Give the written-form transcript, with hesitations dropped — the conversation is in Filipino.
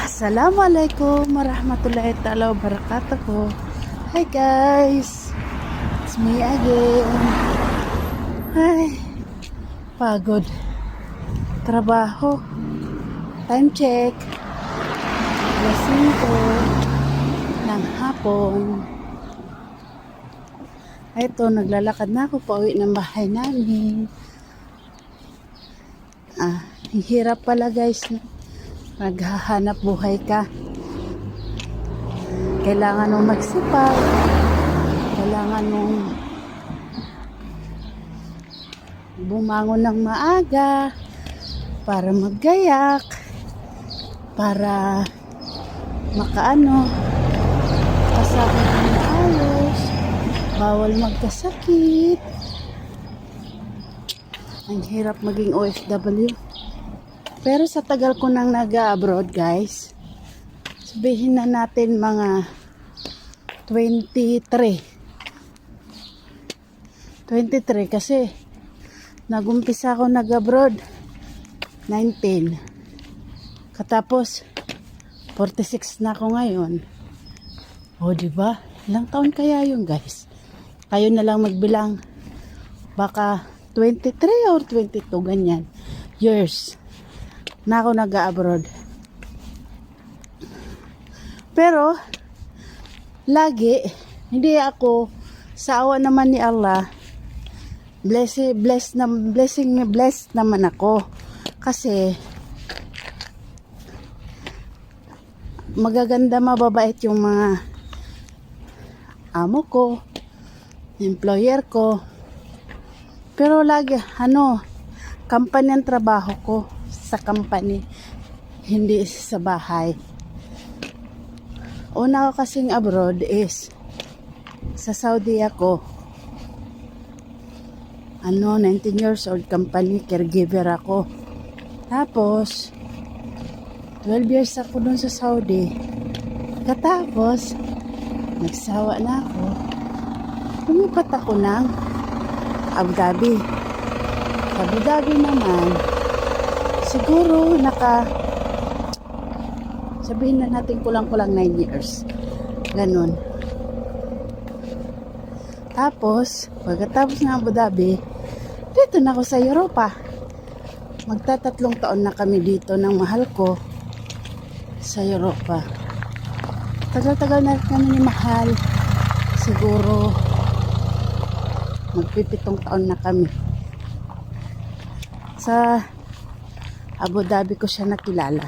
Assalamualaikum warahmatullahi ta'ala wabarakatuh. Hi guys, it's me again. Ay, pagod. Trabaho. Time check. Alas 5 ng hapon. Ito, naglalakad na ako pauwi ng bahay namin. Hirap pala guys. Maghahanap buhay ka. Kailangan mong magsipag. Kailangan mong bumangon ng maaga para maggayak, para makaano, kasama ng ayos, bawal magkasakit. Ang hirap maging OFW. Pero sa tagal ko nang nag-abroad guys, sabihin na natin mga 23 kasi nagumpisa ako nag-abroad 19, katapos 46 na ako ngayon. O diba? Ilang taon kaya yun guys? Kayo na lang magbilang, baka 23 or 22 ganyan years na ako nag-abroad. Pero lagi hindi ako, sa awa naman ni Allah, blessed naman ako kasi magaganda, mababait yung mga amo ko, employer ko. Pero lagi company ang trabaho ko, sa company, hindi sa bahay. Una ko kasing abroad is sa Saudi ako. 19 years old, company caregiver ako. Tapos 12 years ako dun sa Saudi. Katapos nagsawa na ako. Lumipat ako ng Abu Dhabi. Sa Abu Dhabi naman, siguro sabihin na natin kulang-kulang 9 years. Ganun. Tapos, pagkatapos ng Abu Dhabi, dito na ako sa Europa. Magtatatlong taon na kami dito ng mahal ko sa Europa. Tagal-tagal na kami ni mahal. Siguro, magpipitong taon na kami. Sa Abu Dhabi ko siya nakilala.